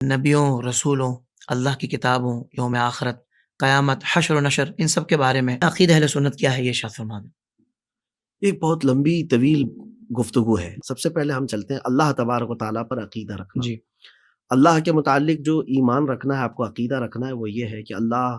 نبیوں، رسولوں، اللہ کی کتابوں، یوم آخرت، قیامت، حشر و نشر، ان سب کے بارے میں عقیدہ اہل سنت کیا ہے، یہ ارشاد فرما دیں۔ ایک بہت لمبی طویل گفتگو ہے۔ سب سے پہلے ہم چلتے ہیں اللہ تبارک و تعالیٰ پر عقیدہ رکھنا۔ جی، اللہ کے متعلق جو ایمان رکھنا ہے، آپ کو عقیدہ رکھنا ہے، وہ یہ ہے کہ اللہ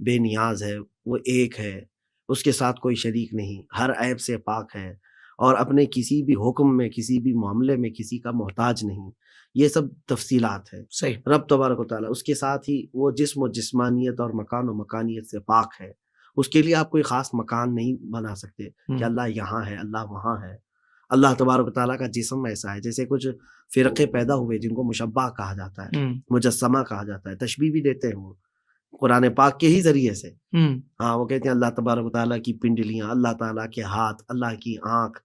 بے نیاز ہے، وہ ایک ہے، اس کے ساتھ کوئی شریک نہیں، ہر عیب سے پاک ہے، اور اپنے کسی بھی حکم میں، کسی بھی معاملے میں کسی کا محتاج نہیں۔ یہ سب تفصیلات ہے۔ صحیح۔ رب تبارک و تعالیٰ، اس کے ساتھ ہی وہ جسم و جسمانیت اور مکان و مکانیت سے پاک ہے۔ اس کے لیے آپ کوئی خاص مکان نہیں بنا سکتے کہ اللہ یہاں ہے، اللہ وہاں ہے۔ اللہ تبارک و تعالیٰ کا جسم ایسا ہے، جیسے کچھ فرقے پیدا ہوئے جن کو مشبہ کہا جاتا ہے، مجسمہ کہا جاتا ہے، تشبیہ بھی دیتے ہیں وہ قرآن پاک کے ہی ذریعے سے۔ ہاں، وہ کہتے ہیں اللہ تبارک و تعالیٰ کی پنڈلیاں، اللہ تعالیٰ کے ہاتھ، اللہ کی آنکھ،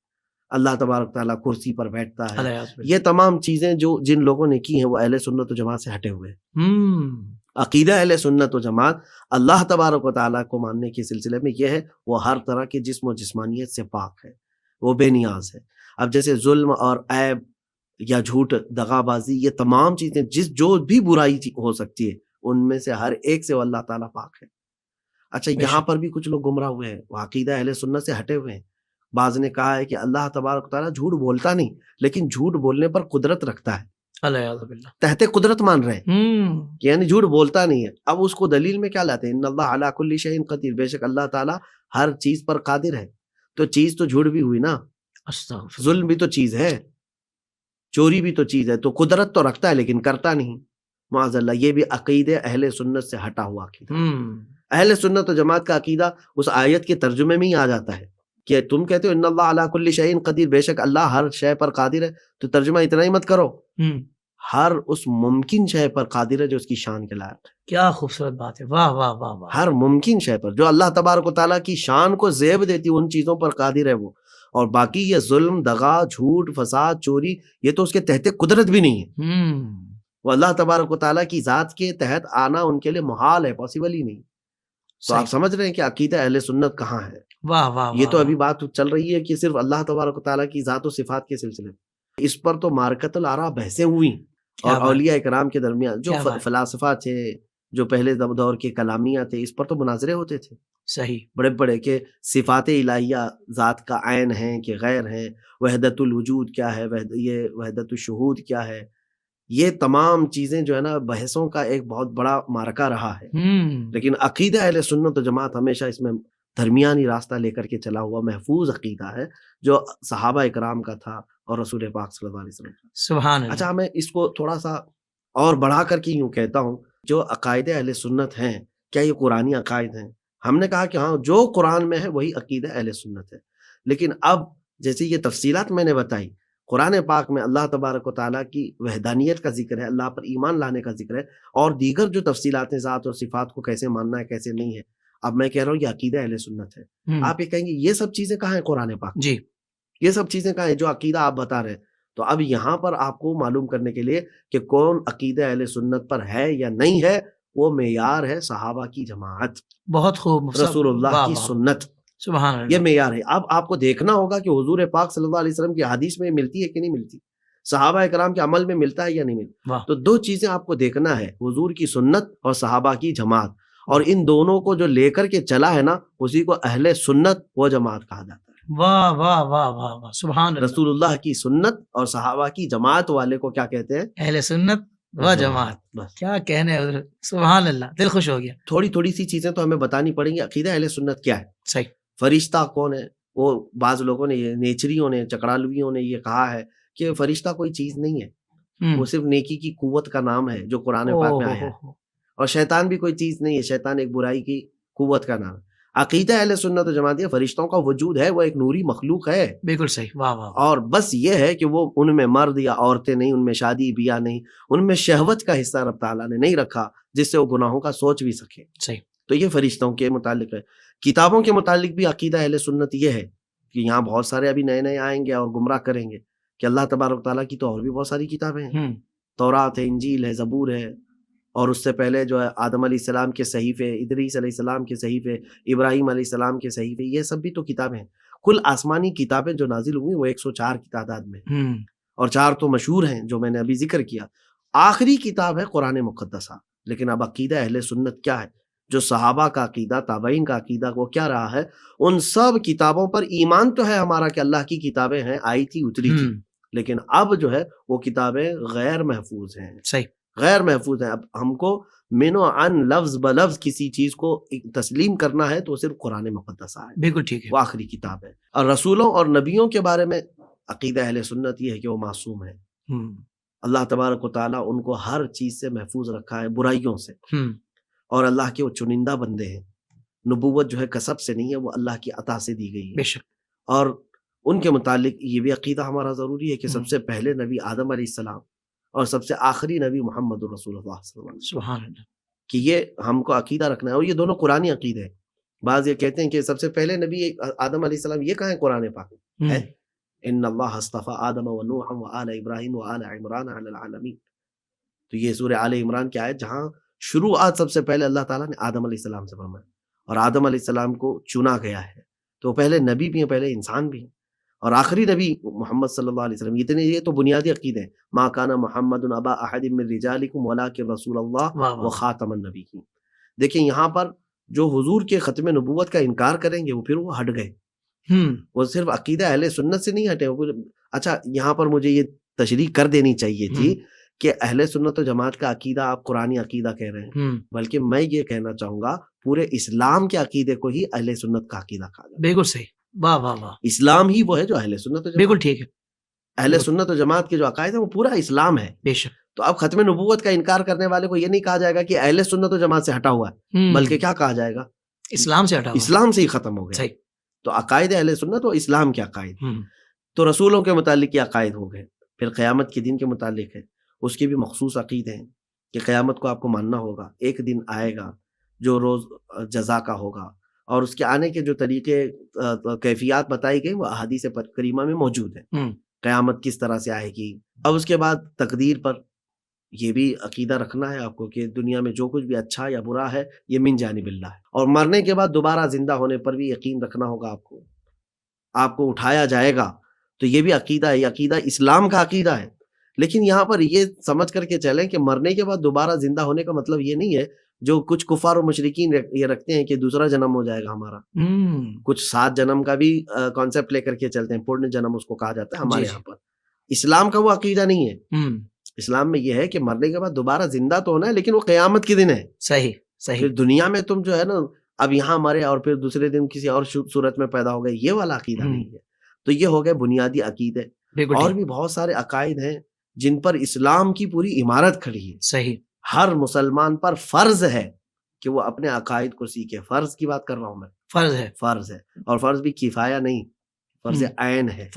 اللہ تبارک و تعالیٰ کرسی پر بیٹھتا ہے۔ یہ تمام چیزیں جو جن لوگوں نے کی ہیں وہ اہل سنت و جماعت سے ہٹے ہوئے ہیں۔ عقیدہ اہل سنت و جماعت اللہ تبارک و تعالیٰ کو ماننے کے سلسلے میں یہ ہے، وہ ہر طرح کے جسم و جسمانیت سے پاک ہے، وہ بے نیاز ہے۔ اب جیسے ظلم اور عیب یا جھوٹ، دغا بازی، یہ تمام چیزیں جو بھی برائی ہو سکتی ہے، ان میں سے ہر ایک سے وہ اللہ تعالیٰ پاک ہے۔ اچھا، یہاں پر بھی کچھ لوگ گمراہ ہوئے ہیں، وہ عقیدہ اہل سنت سے ہٹے ہوئے ہیں۔ بعض نے کہا ہے کہ اللہ تبارک و تعالیٰ جھوٹ بولتا نہیں، لیکن جھوٹ بولنے پر قدرت رکھتا ہے، تحت قدرت مان رہے ہیں، یعنی جھوٹ بولتا نہیں ہے۔ اب اس کو دلیل میں کیا لاتے ہیں؟ ان اللہ علی کل شیء قدیر، بے شک اللہ تعالیٰ ہر چیز پر قادر ہے۔ تو چیز تو جھوٹ بھی ہوئی نا، ظلم بھی تو چیز ہے، چوری بھی تو چیز ہے، تو قدرت تو رکھتا ہے لیکن کرتا نہیں، معاذ اللہ۔ یہ بھی عقیدہ اہل سنت سے ہٹا ہوا عقیدہ۔ اہل سنت و جماعت کا عقیدہ اس آیت کے ترجمے میں ہی آ جاتا ہے کہ تم کہتے ہو ان اللہ علی کل شیء قدیر، بے شک اللہ ہر شے پر قادر ہے، تو ترجمہ اتنا ہی مت کرو، ہر اس ممکن شے پر قادر ہے جو اس کی شان کے لائق ہے۔ کیا خوبصورت بات ہے، واہ واہ واہ واہ۔ ہر ممکن شے پر جو اللہ تبارک و تعالیٰ کی شان کو زیب دیتی ہے، ان چیزوں پر قادر ہے وہ۔ اور باقی یہ ظلم، دغا، جھوٹ، فساد، چوری، یہ تو اس کے تحت قدرت بھی نہیں ہے۔ وہ اللہ تبارک و تعالیٰ کی ذات کے تحت آنا ان کے لیے محال ہے، پاسبل ہی نہیں۔ تو آپ سمجھ رہے ہیں کہ عقیدہ اہل سنت کہاں ہے؟ واہ واہ۔ یہ تو ابھی بات چل رہی ہے کہ صرف اللہ تبارک و تعالیٰ کی ذات و صفات کے سلسلے میں، اس پر تو مارکت الآراء بحثیں ہوئی، اور اولیاء اکرام کے درمیان جو فلاسفہ تھے، جو پہلے دور کے کلامیہ تھے، اس پر تو مناظرے ہوتے تھے، صحیح، بڑے بڑے، کہ صفات الہیہ ذات کا عین ہیں کہ غیر ہیں، وحدت الوجود کیا ہے، یہ وحدت الشہود کیا ہے۔ یہ تمام چیزیں جو ہے نا، بحثوں کا ایک بہت بڑا معرکہ رہا ہے۔ لیکن عقیدہ اہل سنت و جماعت ہمیشہ اس میں درمیانی راستہ لے کر کے چلا ہوا محفوظ عقیدہ ہے، جو صحابہ اکرام کا تھا اور رسول پاک صلی اللہ علیہ وسلم کا۔ سبحان اللہ۔ اچھا، میں اس کو تھوڑا سا اور بڑھا کر کے یوں کہتا ہوں، جو عقائد اہل سنت ہیں، کیا یہ قرآنی عقائد ہیں؟ ہم نے کہا کہ ہاں، جو قرآن میں ہے وہی عقیدہ اہل سنت ہے۔ لیکن اب جیسے یہ تفصیلات میں نے بتائی، قرآن پاک میں اللہ تبارک و تعالیٰ کی وحدانیت کا ذکر ہے، اللہ پر ایمان لانے کا ذکر ہے، اور دیگر جو تفصیلات ہیں ذات اور صفات کو کیسے ماننا ہے کیسے نہیں ہے، اب میں کہہ رہا ہوں یہ عقیدہ اہل سنت ہے۔ آپ یہ کہیں گے یہ سب چیزیں کہاں ہیں قرآن پاک؟ جی، یہ سب چیزیں کہاں ہیں جو عقیدہ آپ بتا رہے ہیں؟ تو اب یہاں پر آپ کو معلوم کرنے کے لیے کہ کون عقیدہ اہل سنت پر ہے یا نہیں ہے، وہ معیار ہے صحابہ کی جماعت، بہت خوب، رسول اللہ کی سنت، سبحان اللہ، یہ معیار ہے۔ اب آپ کو دیکھنا ہوگا کہ حضور پاک صلی اللہ علیہ وسلم کی حدیث میں ملتی ہے کہ نہیں ملتی، صحابہ اکرام کے عمل میں ملتا ہے یا نہیں ملتا۔ تو دو چیزیں آپ کو دیکھنا ہے، حضور کی سنت اور صحابہ کی جماعت، اور ان دونوں کو جو لے کر کے چلا ہے نا، اسی کو اہل سنت و جماعت کہا جاتا ہے۔ واہ واہ واہ واہ واہ، سبحان اللہ۔ رسول اللہ کی سنت اور صحابہ کی جماعت والے کو کیا کہتے ہیں؟ اہل سنت و جماعت۔ بس کیا کہنے حضرت، سبحان اللہ، دل خوش ہو گیا۔ تھوڑی سی چیزیں تو ہمیں بتانی پڑیں گی۔ عقیدہ اہل سنت کیا ہے؟ صحیح۔ فرشتہ کون ہے؟ وہ بعض لوگوں نے، نیچریوں نے، چکڑالویوں نے یہ کہا ہے کہ فرشتہ کوئی چیز نہیں ہے، وہ صرف نیکی کی قوت کا نام ہے جو قرآن پاک میں آیا ہے، اور شیطان بھی کوئی چیز نہیں ہے، شیطان ایک برائی کی قوت کا نام ہے۔ عقیدہ اہل سنت و جماعت، فرشتوں کا وجود ہے، وہ ایک نوری مخلوق ہے، بالکل صحیح، واہ واہ۔ اور بس یہ ہے کہ وہ ان میں مرد یا عورتیں نہیں، ان میں شادی بیاہ نہیں، ان میں شہوت کا حصہ رب تعالیٰ نے نہیں رکھا جس سے وہ گناہوں کا سوچ بھی سکے۔ صحیح۔ تو یہ فرشتوں کے متعلق ہے۔ کتابوں کے متعلق بھی عقیدہ اہل سنت یہ ہے کہ یہاں بہت سارے ابھی نئے آئیں گے اور گمراہ کریں گے کہ اللہ تبارک تعالیٰ کی تو اور بھی بہت ساری کتابیں ہیں، تورات ہے، انجیل ہے، زبور ہے، اور اس سے پہلے جو ہے آدم علیہ السلام کے صحیفے، ادریس علیہ السلام کے صحیفے، ابراہیم علیہ السلام کے صحیفے، یہ سب بھی تو کتابیں ہیں۔ کل آسمانی کتابیں جو نازل ہوئی وہ 104 کی تعداد میں، اور 4 تو مشہور ہیں جو میں نے ابھی ذکر کیا، آخری کتاب ہے قرآن مقدسہ. لیکن اب عقیدہ اہل سنت کیا ہے؟ جو صحابہ کا عقیدہ، تابعین کا عقیدہ، وہ کیا رہا ہے؟ ان سب کتابوں پر ایمان تو ہے ہمارا کہ اللہ کی کتابیں ہیں، آئی تھی، اتری تھی، لیکن اب جو ہے وہ کتابیں غیر محفوظ ہیں. صحیح، غیر محفوظ ہیں. اب ہم کو من و عن لفظ بلفظ کسی چیز کو تسلیم کرنا ہے تو صرف قرآن مقدسہ ہے. بالکل ٹھیک ہے، وہ آخری کتاب ہے. اور رسولوں اور نبیوں کے بارے میں عقیدہ اہل سنت یہ ہے کہ وہ معصوم ہے. اللہ تبارک و تعالیٰ ان کو ہر چیز سے محفوظ رکھا ہے، برائیوں سے. اور اللہ کے وہ چنندہ بندے ہیں. نبوت جو ہے کسب سے نہیں ہے، وہ اللہ کی عطا سے دی گئی ہے. بے شک. اور ان کے متعلق یہ بھی عقیدہ ہمارا ضروری ہے کہ سب سے پہلے نبی آدم علیہ السلام اور سب سے آخری نبی محمد رسول اللہ صلی اللہ علیہ وسلم. سبحان اللہ. کہ یہ ہم کو عقیدہ رکھنا ہے. اور یہ دونوں قرآنی عقیدے ہیں. بعض یہ کہتے ہیں کہ سب سے پہلے نبی آدم علیہ السلام، یہ کہاں ہے قرآن پاک میں؟ ہے ان اللہ اصطفى آدم و نوح و آل ابراہیم و آل عمران علی العالمین. تو یہ سورہ آل عمران کی آیت جہاں شروعات سب سے پہلے اللہ تعالیٰ نے آدم علیہ السلام سے فرمایا، اور آدم علیہ السلام کو چنا گیا ہے. تو پہلے نبی بھی ہیں، پہلے انسان بھی ہیں، اور آخری نبی محمد صلی اللہ علیہ وسلم. اتنے یہ تو بنیادی عقیدے ہیں. ما کان محمد ابا احد من رجالکم ولکن رسول اللہ وخاتم النبیین. دیکھیں یہاں پر جو حضور کے ختم نبوت کا انکار کریں گے وہ پھر وہ ہٹ گئے. وہ صرف عقیدہ اہل سنت سے نہیں ہٹے. اچھا یہاں پر مجھے یہ تشریح کر دینی چاہیے تھی کہ اہل سنت و جماعت کا عقیدہ آپ قرآنی عقیدہ کہہ رہے ہیں، بلکہ میں یہ کہنا چاہوں گا پورے اسلام کے عقیدے کو ہی اہل سنت کا عقیدہ کہا جاتا ہے. بالکل صحیح. واہ واہ واہ. اسلام ہی وہ ہے جو اہل سنت و جماعت. بالکل ٹھیک ہے. اہل سنت و جماعت کے جو عقائد ہیں وہ پورا اسلام ہے. بے شک. تو اب ختم نبوت کا انکار کرنے والے کو یہ نہیں کہا جائے گا کہ اہل سنت و جماعت سے ہٹا ہوا ہے، بلکہ کیا کہا جائے گا؟ اسلام سے ہٹا ہوا. اسلام سے ہی ختم ہو گیا. صحیح. تو عقائد اہل سنت و اسلام کے عقائد. تو رسولوں کے متعلق یہ عقائد ہو گئے. پھر قیامت کے دن کے متعلق ہے، اس کے بھی مخصوص عقیدے ہیں کہ قیامت کو آپ کو ماننا ہوگا. ایک دن آئے گا جو روز جزا کا ہوگا، اور اس کے آنے کے جو طریقے کیفیات بتائی گئی وہ احادیث کریمہ میں موجود ہیں. قیامت کس طرح سے آئے گی. اب اس کے بعد تقدیر پر یہ بھی عقیدہ رکھنا ہے آپ کو کہ دنیا میں جو کچھ بھی اچھا یا برا ہے یہ من جانب اللہ ہے. اور مرنے کے بعد دوبارہ زندہ ہونے پر بھی یقین رکھنا ہوگا آپ کو اٹھایا جائے گا. تو یہ بھی عقیدہ ہے. یہ عقیدہ اسلام کا عقیدہ ہے. لیکن یہاں پر یہ سمجھ کر کے چلیں کہ مرنے کے بعد دوبارہ زندہ ہونے کا مطلب یہ نہیں ہے جو کچھ کفار و مشرکین یہ رکھتے ہیں کہ دوسرا جنم ہو جائے گا ہمارا. کچھ 7 جنم کا بھی کانسیپٹ لے کر کے چلتے ہیں، پورن جنم اس کو کہا جاتا ہے ہمارے یہاں پر. اسلام کا وہ عقیدہ نہیں ہے. اسلام میں یہ ہے کہ مرنے کے بعد دوبارہ زندہ تو ہونا ہے، لیکن وہ قیامت کے دن ہے. صحیح صحیح. پھر دنیا میں تم جو ہے نا اب یہاں مرے اور پھر دوسرے دن کسی اور صورت میں پیدا ہو گئے، یہ والا عقیدہ نہیں ہے. تو یہ ہو گئے بنیادی عقیدے. اور بھی بہت سارے عقائد ہیں جن پر اسلام کی پوری عمارت کھڑی ہے. صحیح. ہر مسلمان پر فرض ہے کہ وہ اپنے عقائد کو سیکھے. فرض کی بات کر رہا ہوں میں. فرض ہے. اور فرض بھی کفایہ نہیں، فرض عین ہے.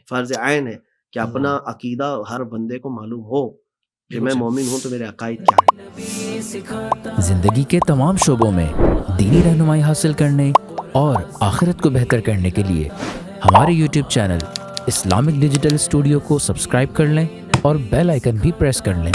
فرض عین ہے کہ اپنا عقیدہ ہر بندے کو معلوم ہو کہ میں مومن ہوں تو میرے عقائد کیا ہیں. زندگی کے تمام شعبوں میں دینی رہنمائی حاصل کرنے اور آخرت کو بہتر کرنے کے لیے ہمارے YouTube channel Islamic digital studio کو سبسکرائب کر لیں اور بیل آئیکن بھی پریس کر لیں.